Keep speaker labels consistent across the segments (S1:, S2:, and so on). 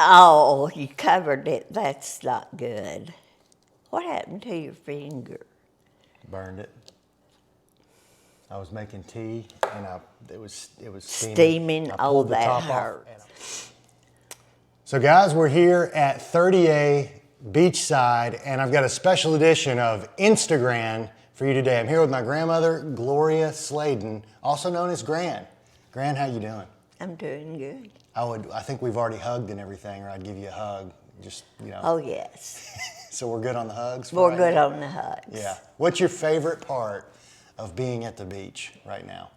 S1: Oh, you covered it. That's not good. What happened to your finger?
S2: Burned it. I was making tea, and it was
S1: Steaming.
S2: I
S1: Oh,
S2: pulled the
S1: that
S2: top
S1: hurts.
S2: So guys, we're here at 30A Beachside, and I've got a special edition of InstaGRAN for you today. I'm here with my grandmother, Gloria Sladen, also known as Gran. Gran, how you doing?
S1: I'm doing good.
S2: I think we've already hugged and everything, or I'd give you a hug. Just, you know.
S1: Oh, yes.
S2: So we're good on the hugs?
S1: We're good on the hugs.
S2: Yeah. What's your favorite part of being at the beach right now?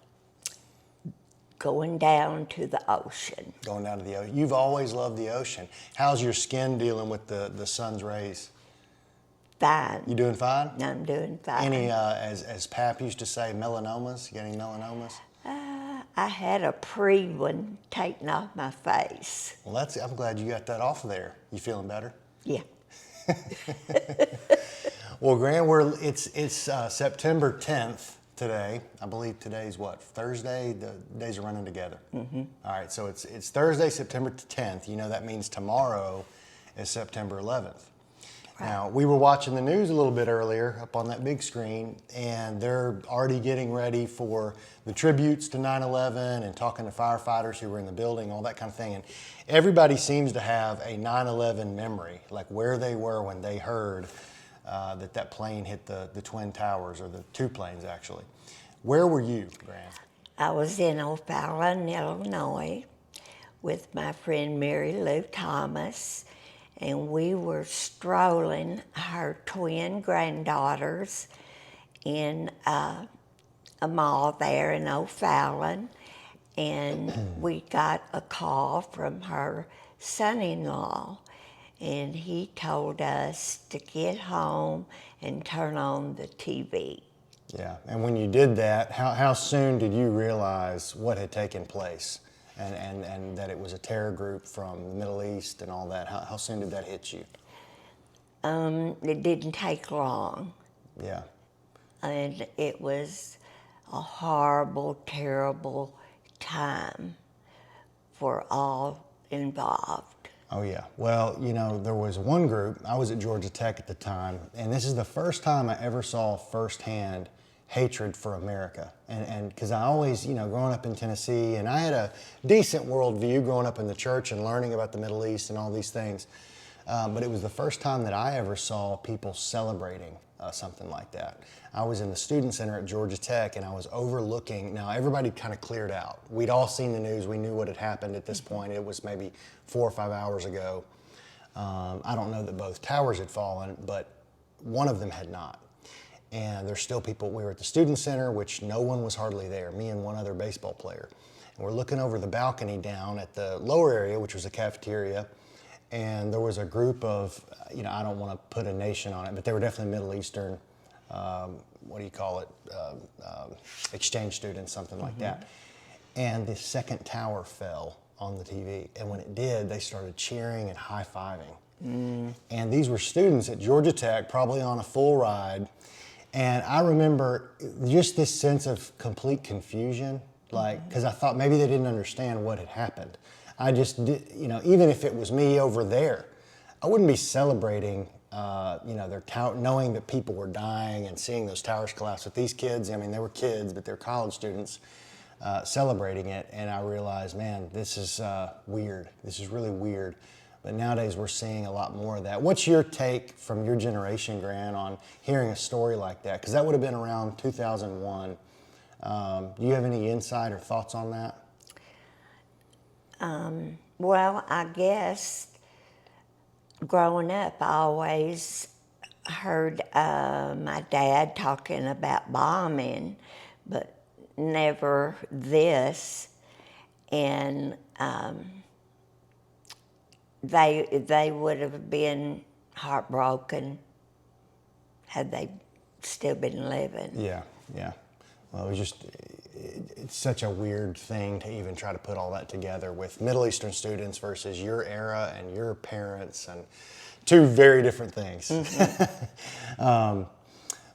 S1: Going down to the ocean.
S2: Going down to the ocean. You've always loved the ocean. How's your skin dealing with the sun's rays?
S1: Fine.
S2: You doing fine?
S1: I'm doing fine.
S2: Any, as Pap used to say, melanomas? You got any melanomas?
S1: I had a one taken off my face.
S2: Well, I'm glad you got that off of there. You feeling better?
S1: Yeah.
S2: Well, Gran, it's September 10th today. I believe today's what, Thursday? The days are running together. Mm-hmm. All right, so it's Thursday, September 10th. You know that means tomorrow is September 11th. Right. Now, we were watching the news a little bit earlier up on that big screen, and they're already getting ready for the tributes to 9/11 and talking to firefighters who were in the building, all that kind of thing. And everybody seems to have a 9/11 memory, like where they were when they heard that plane hit the Twin Towers, or the two planes actually. Where were you, Gran? I
S1: was in O'Fallon, Illinois, with my friend Mary Lou Thomas, and we were strolling her twin granddaughters in a mall there in O'Fallon, and we got a call from her son-in-law, and he told us to get home and turn on the TV.
S2: Yeah, and when you did that, how soon did you realize what had taken place and that it was a terror group from the Middle East and all that? How soon did that hit you?
S1: It didn't take long.
S2: Yeah.
S1: And it was a horrible, terrible time for all involved.
S2: Oh yeah, well, you know, there was one group, I was at Georgia Tech at the time, and this is the first time I ever saw firsthand hatred for America. And because I always, you know, growing up in Tennessee, and I had a decent worldview growing up in the church and learning about the Middle East and all these things, but it was the first time that I ever saw people celebrating something like that. I was in the student center at Georgia Tech, and I was overlooking, now everybody kind of cleared out. We'd all seen the news, we knew what had happened at this point. It was maybe 4 or 5 hours ago. I don't know that both towers had fallen, but one of them had not. And there's still people. We were at the student center, which no one was hardly there, me and one other baseball player. And we're looking over the balcony down at the lower area, which was a cafeteria, and there was a group of, you know, I don't want to put a nation on it, but they were definitely Middle Eastern, what do you call it, exchange students, something like that. And the second tower fell on the TV, and when it did, they started cheering and high-fiving. And these were students at Georgia Tech, probably on a full ride, and I remember just this sense of complete confusion, like, because I thought maybe they didn't understand what had happened. I just did, you know, even if it was me over there, I wouldn't be celebrating, you know, knowing that people were dying and seeing those towers collapse with these kids. I mean, they were kids, but they're college students celebrating it. And I realized, man, this is weird. This is really weird. But nowadays we're seeing a lot more of that. What's your take from your generation, Gran, on hearing a story like that? Because that would have been around 2001. Do you have any insight or thoughts on that?
S1: Well, I guess growing up, I always heard my dad talking about bombing, but never this. And they would have been heartbroken had they still been living.
S2: Yeah, yeah. Well, it's such a weird thing to even try to put all that together with Middle Eastern students versus your era and your parents, and two very different things. Mm-hmm.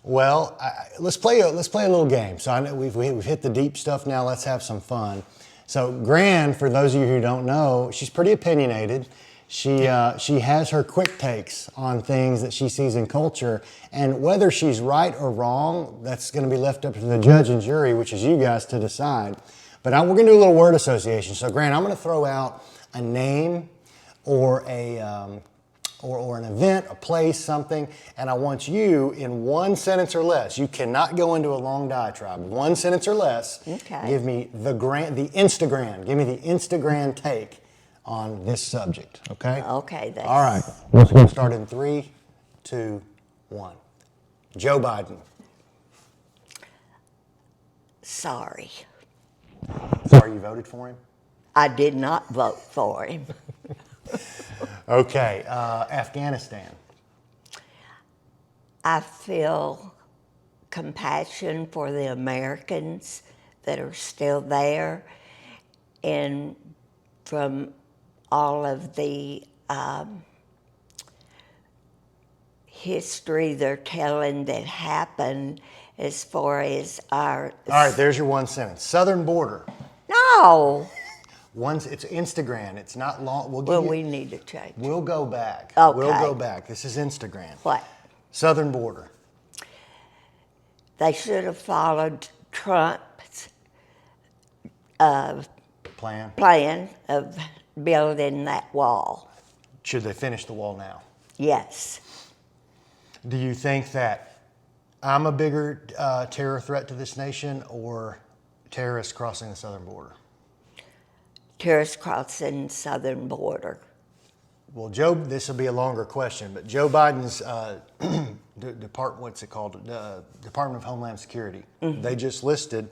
S2: Well, let's play a little game. So I know we've hit the deep stuff now. Let's have some fun. So Gran, for those of you who don't know, she's pretty opinionated. She has her quick takes on things that she sees in culture, and whether she's right or wrong, that's going to be left up to the judge and jury, which is you guys to decide. But we're going to do a little word association. So, Grant, I'm going to throw out a name or or an event, a place, something, and I want you in one sentence or less. You cannot go into a long diatribe. One sentence or less.
S1: Okay.
S2: Give me the InstaGRAN. Give me the InstaGRAN take on this subject, okay?
S1: Okay.
S2: All right. Let's go start in 3, 2, 1. Joe Biden.
S1: Sorry.
S2: Sorry you voted for him?
S1: I did not vote for him.
S2: Okay. Afghanistan.
S1: I feel compassion for the Americans that are still there, and from all of the history they're telling that happened as far as our...
S2: All right, there's your one sentence. Southern border.
S1: No!
S2: It's InstaGRAN. It's not long.
S1: We need to change.
S2: We'll go back.
S1: Okay.
S2: We'll go back. This is InstaGRAN.
S1: What?
S2: Southern border.
S1: They should have followed Trump's
S2: Plan.
S1: of building that wall.
S2: Should they finish the wall now?
S1: Yes.
S2: Do you think that I'm a bigger terror threat to this nation or terrorists crossing the southern border?
S1: Terrorists crossing the southern border.
S2: Well, Joe, this will be a longer question, but Joe Biden's what's it called? Department of Homeland Security. Mm-hmm. They just listed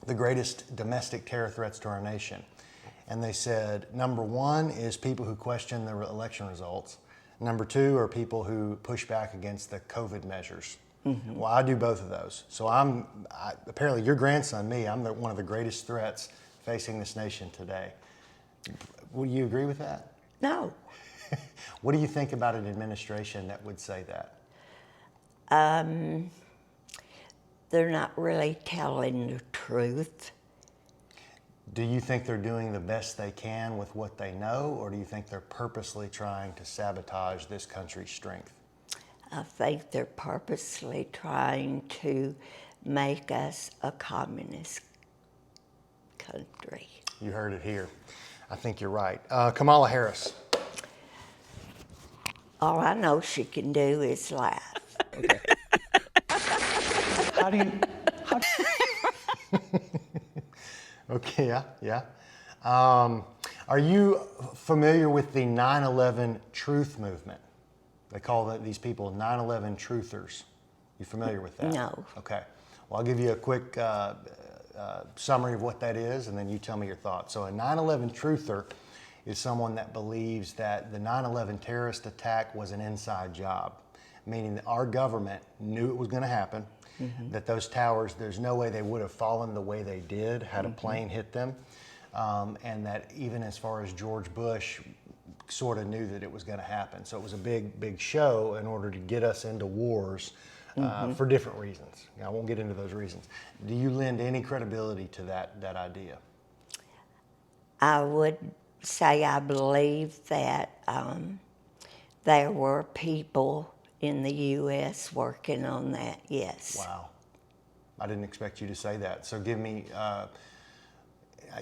S2: the greatest domestic terror threats to our nation. And they said, number 1 is people who question the election results. Number 2 are people who push back against the COVID measures. Mm-hmm. Well, I do both of those. So apparently your grandson, I'm one of the greatest threats facing this nation today. Would you agree with that?
S1: No.
S2: What do you think about an administration that would say that?
S1: They're not really telling the truth.
S2: Do you think they're doing the best they can with what they know, or do you think they're purposely trying to sabotage this country's strength?
S1: I think they're purposely trying to make us a communist country.
S2: You heard it here. I think you're right. Kamala Harris.
S1: All I know she can do is laugh.
S2: Okay. Okay, yeah. Are you familiar with the 9/11 truth movement? They call these people 9/11 truthers. You familiar with that?
S1: No.
S2: Okay. Well, I'll give you a quick summary of what that is, and then you tell me your thoughts. So a 9/11 truther is someone that believes that the 9/11 terrorist attack was an inside job, meaning that our government knew it was going to happen, mm-hmm. that those towers, there's no way they would have fallen the way they did had a plane hit them, and that even as far as George Bush sort of knew that it was going to happen. So it was a big show in order to get us into wars for different reasons. I won't get into those reasons. Do you lend any credibility to that idea?
S1: I would say I believe that there were people in the U.S. working on that, yes.
S2: Wow. I didn't expect you to say that. So give me,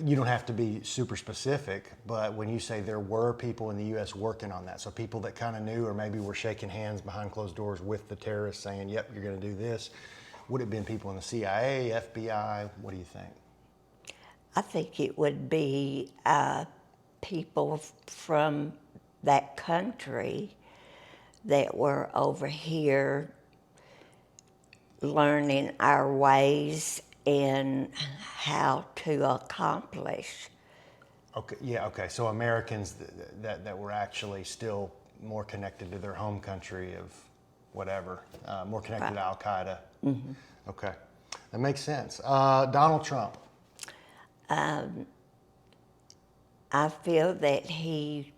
S2: you don't have to be super specific, but when you say there were people in the U.S. working on that, so people that kind of knew or maybe were shaking hands behind closed doors with the terrorists saying, yep, you're going to do this, would it have been people in the CIA, FBI? What do you think?
S1: I think it would be people from that country that were over here learning our ways and how to accomplish.
S2: Okay, yeah, okay. So Americans that were actually still more connected to their home country of whatever, more connected to Al-Qaeda. Mm-hmm. Okay, that makes sense. Donald Trump.
S1: I feel that he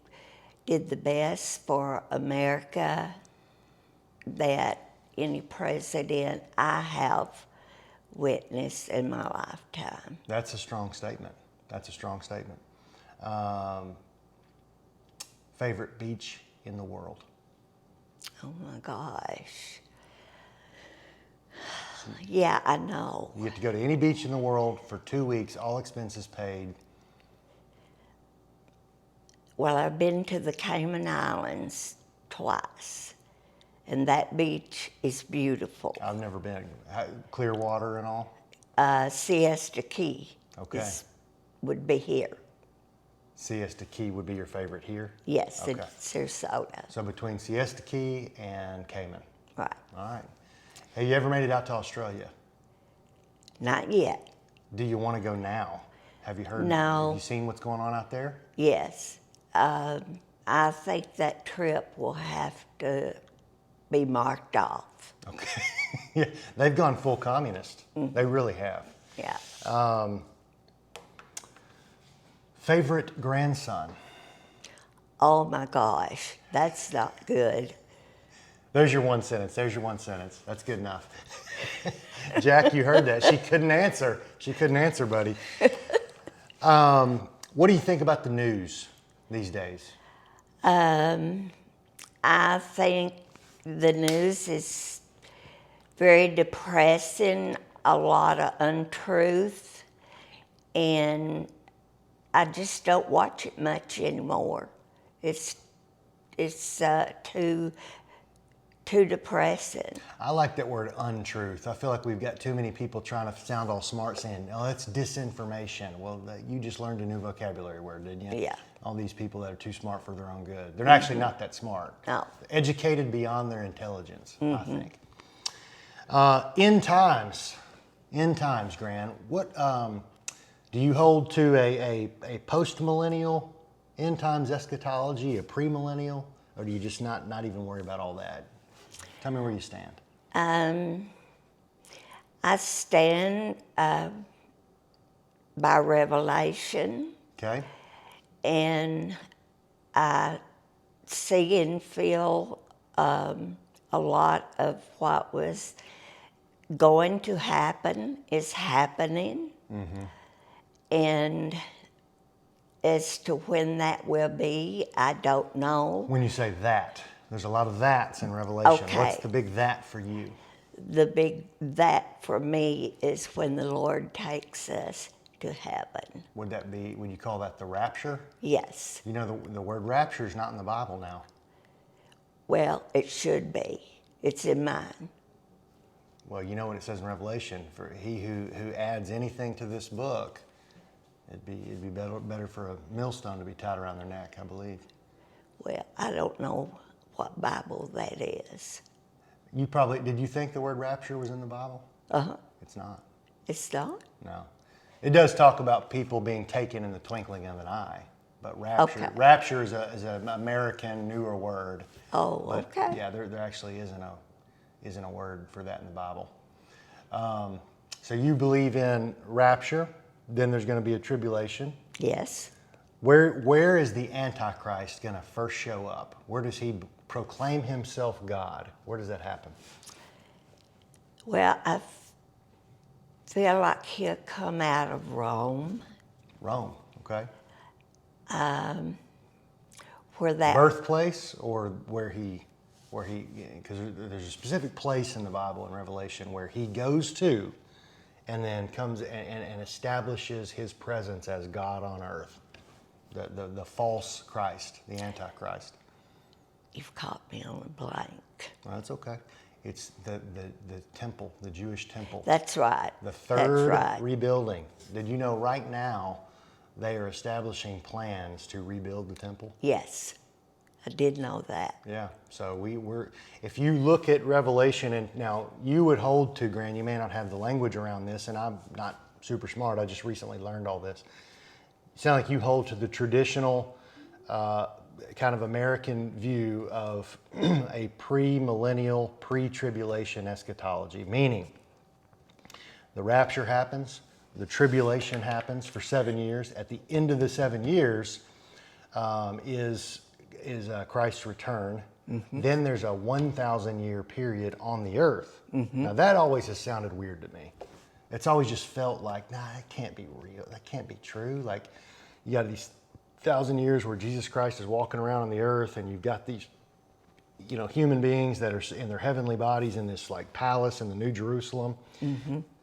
S1: did the best for America that any president I have witnessed in my lifetime.
S2: That's a strong statement. favorite beach in the world?
S1: Oh my gosh. Yeah, I know.
S2: You get to go to any beach in the world for 2 weeks, all expenses paid.
S1: Well, I've been to the Cayman Islands twice, and that beach is beautiful.
S2: I've never been. Clear water and all?
S1: Siesta Key
S2: Okay.
S1: would be here.
S2: Siesta Key would be your favorite here?
S1: Yes, in
S2: Okay.
S1: Sarasota.
S2: So between Siesta Key and Cayman.
S1: Right.
S2: All right. Have you ever made it out to Australia?
S1: Not yet.
S2: Do you want to go now? Have you heard?
S1: No.
S2: Have you seen what's going on out there?
S1: Yes. I think that trip will have to be marked off.
S2: Okay. Yeah, they've gone full communist. They really have.
S1: Yeah.
S2: Favorite grandson?
S1: Oh my gosh, that's not good.
S2: There's your one sentence. There's your one sentence. That's good enough. Jack, you heard that. She couldn't answer. She couldn't answer, buddy. What do you think about the news these days?
S1: I think the news is very depressing, a lot of untruth, and I just don't watch it much anymore. It's too depressing.
S2: I like that word untruth. I feel like we've got too many people trying to sound all smart saying, oh, it's disinformation. Well, you just learned a new vocabulary word, didn't you?
S1: Yeah.
S2: All these people that are too smart for their own good. They're actually not that smart.
S1: No.
S2: Educated beyond their intelligence, I think. End times, Gran. What do you hold to a post-millennial end times eschatology, a premillennial, or do you just not even worry about all that? Tell me where you stand.
S1: I stand by revelation,
S2: Okay.
S1: and I see and feel a lot of what was going to happen is happening. And as to when that will be, I don't know.
S2: When you say that, there's a lot of that's in Revelation.
S1: Okay.
S2: What's the big that for you?
S1: The big that for me is when the Lord takes us to heaven.
S2: Would you call that the rapture?
S1: Yes.
S2: You know, the word rapture is not in the Bible now.
S1: Well, it should be. It's in mine.
S2: Well, you know what it says in Revelation, for he who adds anything to this book, it'd be better for a millstone to be tied around their neck, I believe.
S1: Well, I don't know what Bible that is.
S2: Did you think the word rapture was in the Bible?
S1: Uh-huh.
S2: It's not.
S1: It's not?
S2: No. It does talk about people being taken in the twinkling of an eye, but rapture is an American newer word.
S1: Oh,
S2: But,
S1: okay.
S2: yeah, there actually isn't a word for that in the Bible. So you believe in rapture, then there's going to be a tribulation.
S1: Yes.
S2: Where is the Antichrist going to first show up? Where does he proclaim himself God? Where does that happen?
S1: Well, I feel like he'll come out of Rome.
S2: Rome, okay.
S1: Where that
S2: Birthplace, or where he, because there's a specific place in the Bible in Revelation where he goes to and then comes and establishes his presence as God on earth. The false Christ, the Antichrist.
S1: You've caught me on a blank.
S2: Well, that's okay. It's the temple, the Jewish temple.
S1: That's right.
S2: The third
S1: That's right.
S2: rebuilding. Did you know right now they are establishing plans to rebuild the temple?
S1: Yes, I did know that.
S2: Yeah. So we're if you look at Revelation, and now you would hold to, Gran, you may not have the language around this, and I'm not super smart. I just recently learned all this. You sound like you hold to the traditional kind of American view of a pre-millennial, pre-tribulation eschatology, meaning the rapture happens, the tribulation happens for 7 years. At the end of the 7 years is Christ's return. Then there's a 1,000-year period on the earth. Now that always has sounded weird to me. It's always just felt like, nah, that can't be real. That can't be true. Like, you got these
S3: 1,000 years where Jesus Christ is walking around on the earth, and you've got these, human beings that are in their heavenly bodies in this like palace in the New Jerusalem,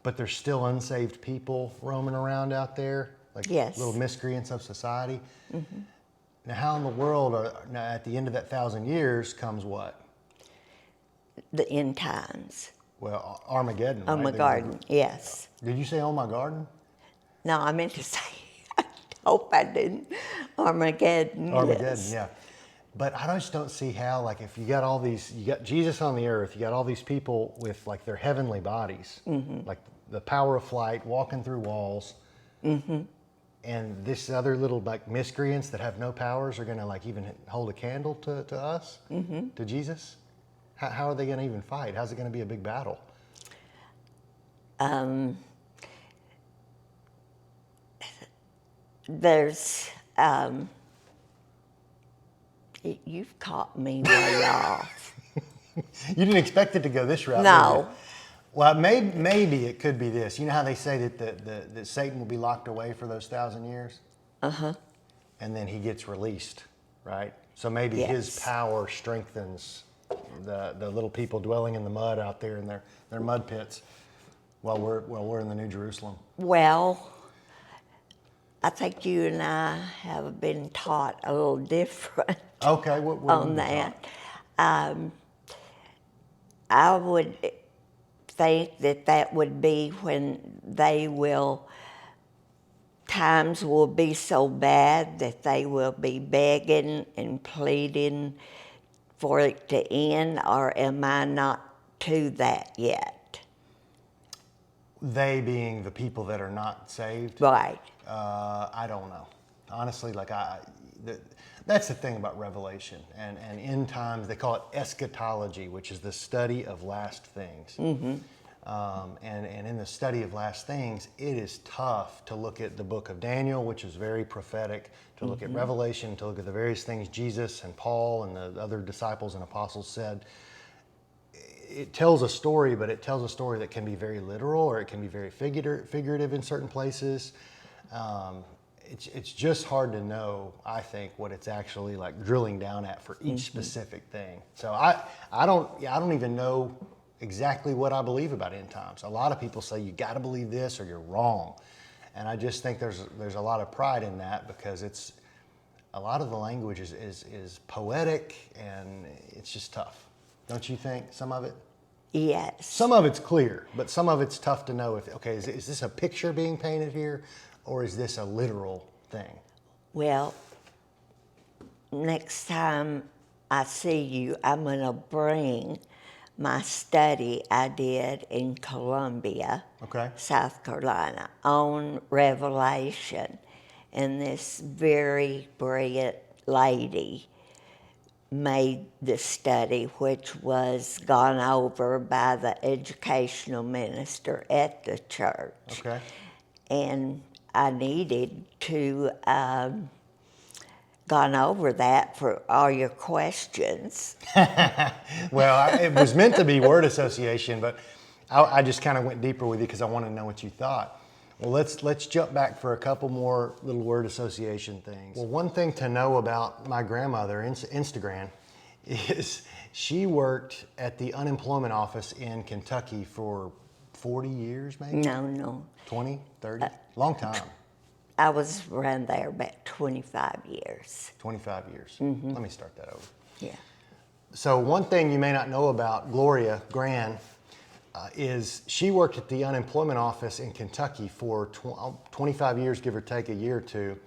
S3: but there's still unsaved people roaming around out there, like
S1: Yes.
S3: little miscreants of society. Now, how in the world now at the end of that 1,000 years comes what?
S1: The end times.
S3: Well, Armageddon.
S1: Oh,
S3: right?
S1: my garden, yes.
S3: Did you say "Oh my garden"?
S1: No, I meant to say, I hope I didn't. Armageddon,
S3: Armageddon,
S1: yes.
S3: yeah. But I just don't see how, like, if you got Jesus on the earth, you got all these people with like their heavenly bodies, like the power of flight, walking through walls, and this other little like miscreants that have no powers are going to like even hold a candle to us, to Jesus. How are they going to even fight? How's it going to be a big battle?
S1: There's, you've caught me way off.
S3: You didn't expect it to go this route, did
S1: No.
S3: you? Well, maybe it could be this. You know how they say that Satan will be locked away for those 1,000 years? And then he gets released, right? So maybe his
S1: Yes.
S3: power strengthens the little people dwelling in the mud out there in their mud pits while we're in the New Jerusalem.
S1: Well, I think you and I have been taught a little different
S3: Okay, what
S1: on that. I would think that would be when times will be so bad that they will be begging and pleading for it to end, or am I not to that yet?
S3: They being the people that are not saved.
S1: Right.
S3: I don't know. Honestly, that's the thing about Revelation and end times. They call it eschatology, which is the study of last things. And in the study of last things, it is tough to look at the book of Daniel, which is very prophetic, to look at Revelation, to look at the various things Jesus and Paul and the other disciples and apostles said. It tells a story, but it tells a story that can be very literal, or it can be very figurative in certain places. It's just hard to know, I think, what it's actually like drilling down at for each specific thing. So I don't even know exactly what I believe about end times. A lot of people say you got to believe this or you're wrong, and I just think there's a lot of pride in that, because it's a lot of the language is poetic, and it's just tough. Don't you think, some of it?
S1: Yes.
S3: Some of it's clear, but some of it's tough to know is this a picture being painted here, or is this a literal thing?
S1: Well, next time I see you, I'm going to bring my study I did in Columbia,
S3: Okay.
S1: South Carolina, on Revelation. And this very brilliant lady made the study, which was gone over by the educational minister at the church.
S3: Okay.
S1: And I needed to gone over that for all your questions.
S3: Well, it was meant to be word association, but I just kind of went deeper with you because I wanted to know what you thought. Well, let's jump back for a couple more little word association things. Well, one thing to know about my grandmother, InstaGRAN, is she worked at the unemployment office in Kentucky for 40 years, maybe?
S1: No.
S3: 20, 30? Long time.
S1: I was around there about 25 years.
S3: 25 years. Let me start that over.
S1: Yeah.
S3: So one thing you may not know about Gloria Gran is she worked at the unemployment office in Kentucky for 25 years, give or take a year or two.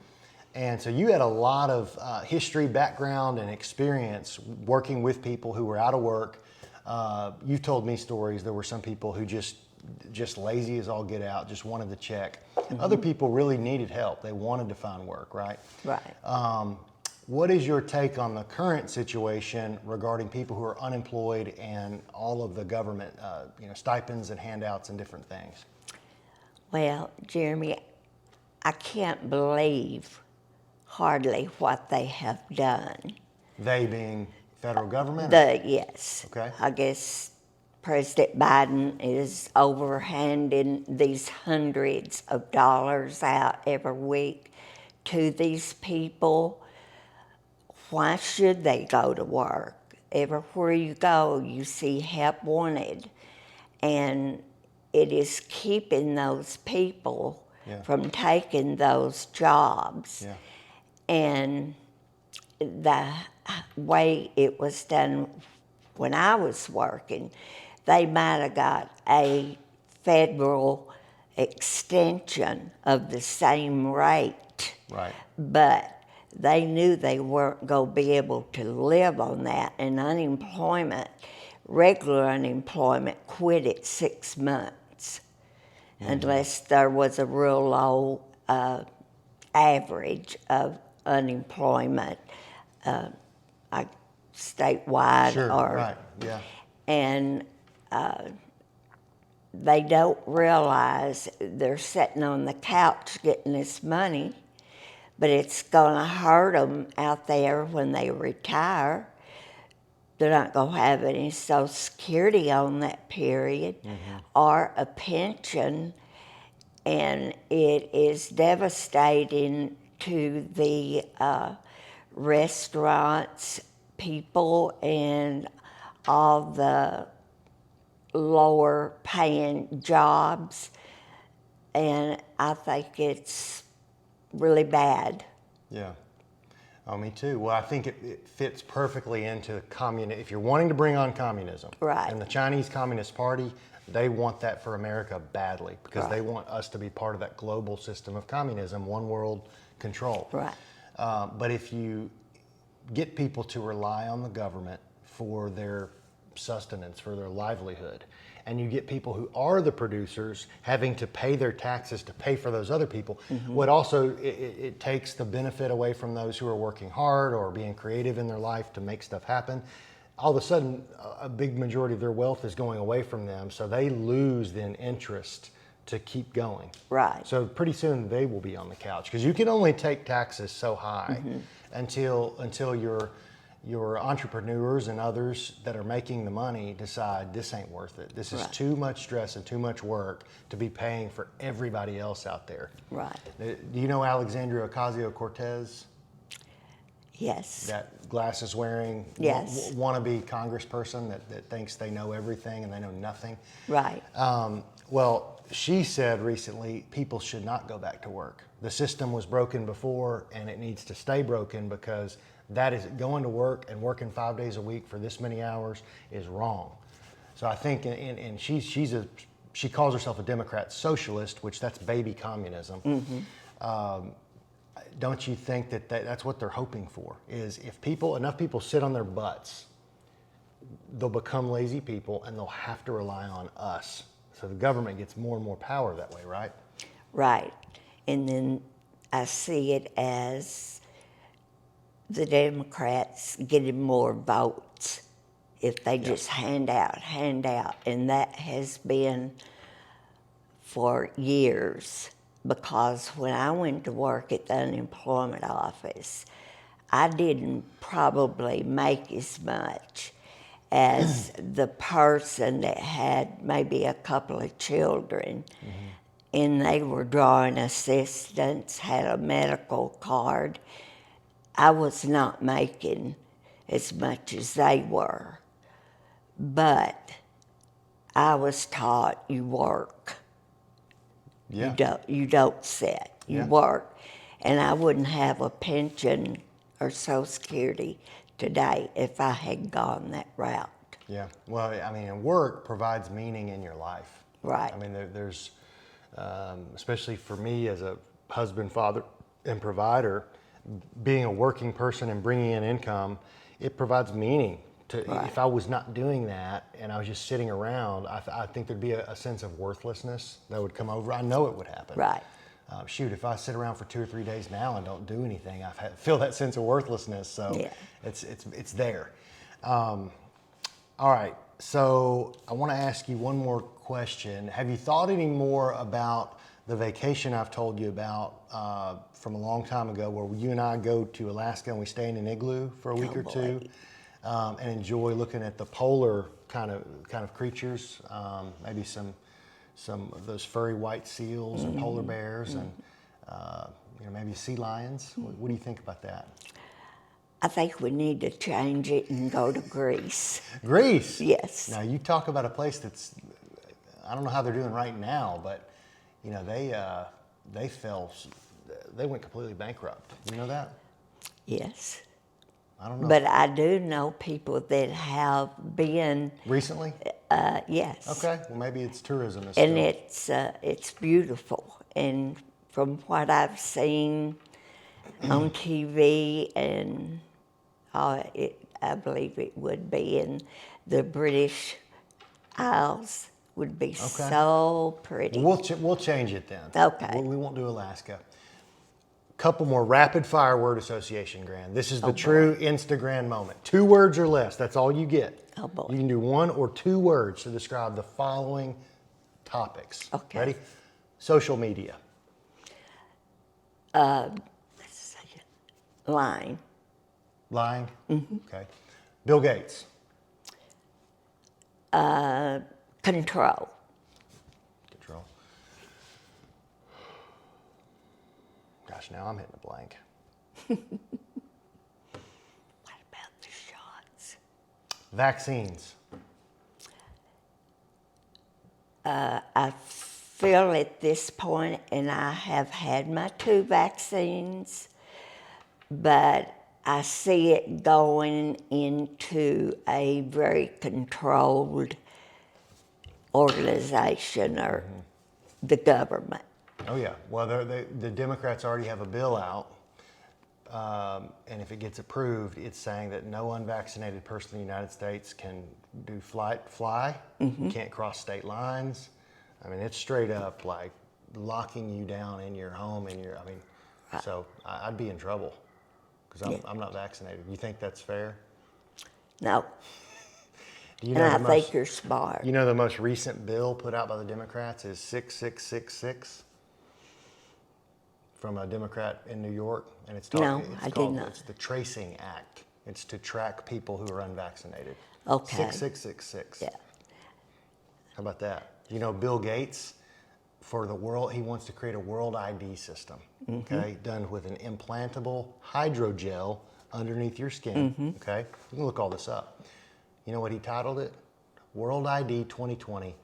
S3: And so you had a lot of history, background, and experience working with people who were out of work. You've told me stories. There were some people who just lazy as all get out, just wanted the check. Other people really needed help. They wanted to find work, right?
S1: Right.
S3: What is your take on the current situation regarding people who are unemployed and all of the government, stipends and handouts and different things?
S1: Well, Jeremy, I can't believe hardly what they have done.
S3: They being federal government?
S1: Yes.
S3: Okay.
S1: I guess President Biden is overhanding these hundreds of dollars out every week to these people, why should they go to work? Everywhere you go, you see help wanted. And it is keeping those people
S3: Yeah.
S1: from taking those jobs.
S3: Yeah.
S1: And the way it was done when I was working, they might have got a federal extension of the same rate.
S3: Right.
S1: But they knew they weren't going to be able to live on that, and unemployment, regular unemployment, quit at 6 months unless there was a real low average of unemployment, statewide.
S3: Sure.
S1: Or,
S3: Right. Yeah.
S1: and they don't realize they're sitting on the couch getting this money, but it's going to hurt them out there when they retire. They're not going to have any Social Security on that period or a pension, and it is devastating to the restaurants people and all the lower paying jobs, and I think it's really bad.
S3: Yeah. Oh, me too. Well, I think it fits perfectly into communism. If you're wanting to bring on communism,
S1: Right.
S3: and the Chinese Communist Party, they want that for America badly because
S1: Right.
S3: they want us to be part of that global system of communism, one world control.
S1: Right.
S3: But if you get people to rely on the government for their sustenance, for their livelihood, and you get people who are the producers having to pay their taxes to pay for those other people, what also, it takes the benefit away from those who are working hard or being creative in their life to make stuff happen. All of a sudden, a big majority of their wealth is going away from them, so they lose then interest to keep going.
S1: Right.
S3: So pretty soon they will be on the couch because you can only take taxes so high until your entrepreneurs and others that are making the money decide this ain't worth it. This is
S1: Right.
S3: too much stress and too much work to be paying for everybody else out there.
S1: Right.
S3: Do you know Alexandria Ocasio-Cortez?
S1: Yes.
S3: That glasses wearing
S1: Yes.
S3: wannabe congressperson that thinks they know everything and they know nothing.
S1: Right.
S3: Well, she said recently people should not go back to work. The system was broken before and it needs to stay broken because that is going to work and working 5 days a week for this many hours is wrong. So I think, and she calls herself a Democrat socialist, which that's baby communism. Don't you think that's what they're hoping for? Is if enough people sit on their butts, they'll become lazy people and they'll have to rely on us. So the government gets more and more power that way, right?
S1: Right. And then I see it as the Democrats getting more votes if they just hand out. And that has been for years, because when I went to work at the unemployment office, I didn't probably make as much as the person that had maybe a couple of children, and they were drawing assistance, had a medical card. I was not making as much as they were, but I was taught you work.
S3: Yeah.
S1: You don't sit, you work. And I wouldn't have a pension or Social Security today if I had gone that route.
S3: Yeah. Well, I mean, work provides meaning in your life.
S1: Right.
S3: I mean, there's, especially for me as a husband, father, and provider, being a working person and bringing in income, it provides meaning.
S1: Right.
S3: If I was not doing that and I was just sitting around, I think there'd be a sense of worthlessness that would come over. I know it would happen.
S1: Right.
S3: Shoot, if I sit around for 2 or 3 days now and don't do anything, feel that sense of worthlessness. So
S1: Yeah.
S3: it's there. All right. So I want to ask you one more question. Have you thought any more about the vacation I've told you about from a long time ago, where you and I go to Alaska and we stay in an igloo for a week or two, and enjoy looking at the polar kind of creatures, maybe some of those furry white seals and polar bears, and maybe sea lions. What do you think about that?
S1: I think we need to change it and go to Greece.
S3: Greece.
S1: Yes.
S3: Now you talk about a place that's, I don't know how they're doing right now, but they went completely bankrupt. You know that?
S1: Yes.
S3: I don't know.
S1: But I do know people that have been,
S3: Recently?
S1: yes.
S3: Okay. Well, maybe it's tourism.
S1: And it's beautiful. And from what I've seen on TV, and I believe it would be in the British Isles, would be so pretty.
S3: We'll change it then.
S1: Okay.
S3: We won't do Alaska. Couple more rapid fire word association, Gran. This is the
S1: Oh,
S3: true InstaGRAN moment. 2 words or less. That's all you get.
S1: Oh, boy.
S3: You can do 1 or 2 words to describe the following topics.
S1: Okay.
S3: Ready? Social media.
S1: Let's see. Line.
S3: Lying. Okay. Bill Gates.
S1: Control.
S3: Control. Gosh, now I'm hitting a blank.
S1: What about the shots?
S3: Vaccines.
S1: I feel at this point, and I have had my 2 vaccines, but I see it going into a very controlled organization or the government.
S3: Oh yeah. Well, the Democrats already have a bill out, and if it gets approved, it's saying that no unvaccinated person in the United States can fly. You can't cross state lines. I mean, it's straight up like locking you down in your home. So I'd be in trouble because I'm not vaccinated. You think that's fair?
S1: No.
S3: Do you
S1: And
S3: know
S1: I
S3: the
S1: think
S3: most,
S1: you're smart.
S3: you know the most recent bill put out by the Democrats is 6666 from a Democrat in New York, and it's the Tracing Act. It's to track people who are unvaccinated.
S1: Okay.
S3: 6666.
S1: Yeah.
S3: How about that? You know, Bill Gates, for the world, he wants to create a world ID system, okay, done with an implantable hydrogel underneath your skin, okay? You can look all this up. You know what he titled it? World ID 2020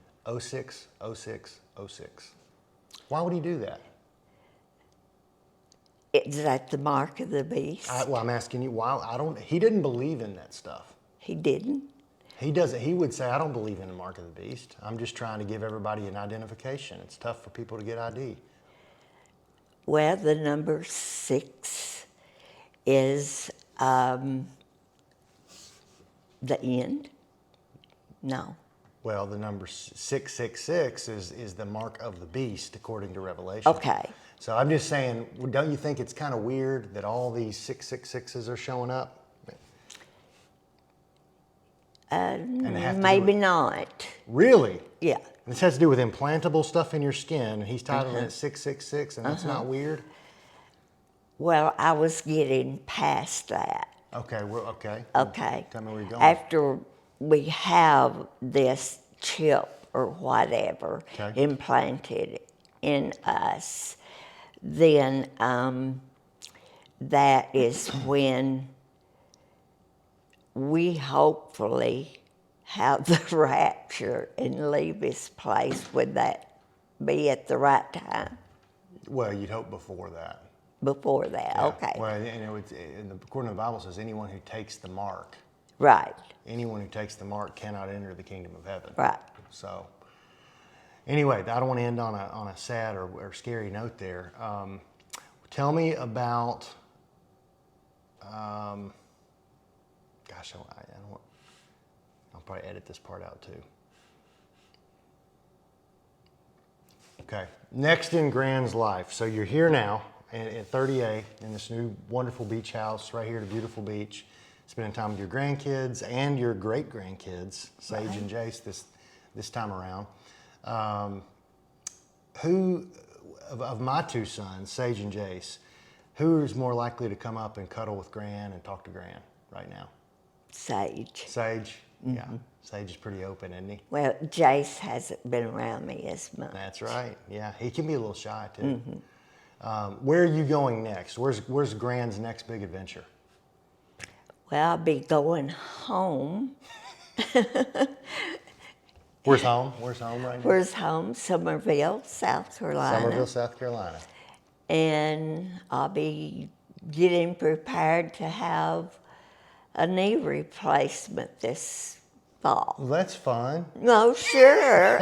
S3: 060606. Why would he do that?
S1: Is that the mark of the beast?
S3: I'm asking you why. He didn't believe in that stuff.
S1: He didn't?
S3: He doesn't. He would say, I don't believe in the mark of the beast. I'm just trying to give everybody an identification. It's tough for people to get ID.
S1: Well, the number 6 is the end? No.
S3: Well, the number 666 is the mark of the beast, according to Revelation.
S1: Okay.
S3: So I'm just saying, don't you think it's kind of weird that all these 666s are showing up?
S1: Maybe not.
S3: Really?
S1: Yeah.
S3: This has to do with implantable stuff in your skin, and he's titling it 666, and that's not weird?
S1: Well, I was getting past that.
S3: Okay, okay.
S1: Okay.
S3: Tell me where you're going.
S1: After we have this chip or whatever
S3: Okay.
S1: implanted in us, then that is when we hopefully have the rapture and leave this place. Would that be at the right time?
S3: Well, you'd hope before that.
S1: Before that,
S3: Yeah.
S1: okay.
S3: Well, according to the Bible, it says anyone who takes the mark,
S1: Right,
S3: anyone who takes the mark cannot enter the kingdom of heaven.
S1: right.
S3: So, anyway, I don't want to end on a sad or scary note there. Tell me about, gosh, I'll probably edit this part out too. Okay, next in Gran's life. So you're here now at 30A in this new wonderful beach house right here at a beautiful beach, spending time with your grandkids and your great grandkids, Sage and Jace, this time around. Who of my 2 sons, Sage and Jace, who is more likely to come up and cuddle with Gran and talk to Gran right now?
S1: Sage.
S3: Sage? Yeah. Sage is pretty open, isn't he?
S1: Well, Jace hasn't been around me as much.
S3: That's right. Yeah. He can be a little shy too. Where are you going next? Where's Gran's next big adventure?
S1: Well, I'll be going home.
S3: Where's home? Where's home right now?
S1: Where's home? Somerville, South Carolina.
S3: Somerville, South Carolina.
S1: And I'll be getting prepared to have a knee replacement this fall.
S3: Well, that's fun.
S1: No, sure.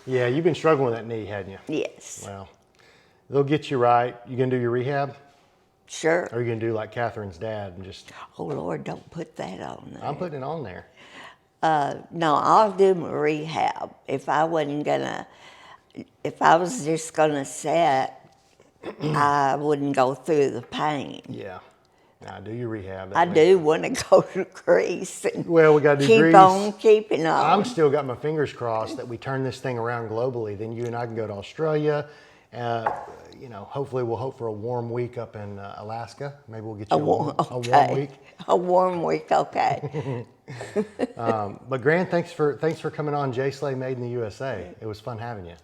S3: Yeah, you've been struggling with that knee, hadn't you?
S1: Yes,
S3: Well, they'll get you right. You gonna do your rehab?
S1: sure.
S3: Or are you gonna do like Catherine's dad and just,
S1: Oh, Lord, don't put that on there.
S3: I'm putting it on there.
S1: No, I'll do my rehab. If I was just gonna sit, I wouldn't go through the pain.
S3: Yeah. Now do your rehab. That
S1: I
S3: way-
S1: do want to go to Greece and
S3: Well, we gotta do
S1: keep
S3: Greece.
S1: on keeping on.
S3: I'm still got my fingers crossed that we turn this thing around globally. Then you and I can go to Australia. You know, hopefully we'll hope for a warm week up in Alaska. Maybe we'll get you a warm week.
S1: A warm week, okay.
S3: But Gran, thanks for coming on J Slay Made in the USA. It was fun having you.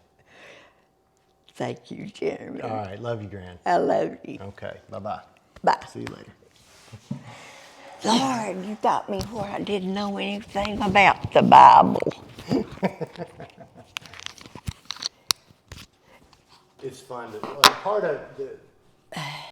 S1: Thank you, Jeremy.
S3: All right, love you, Gran.
S1: I love you.
S3: Okay, bye-bye.
S1: Bye.
S3: See you later.
S1: Lord, you got me where I didn't know anything about the Bible.
S3: It's fun to, part of the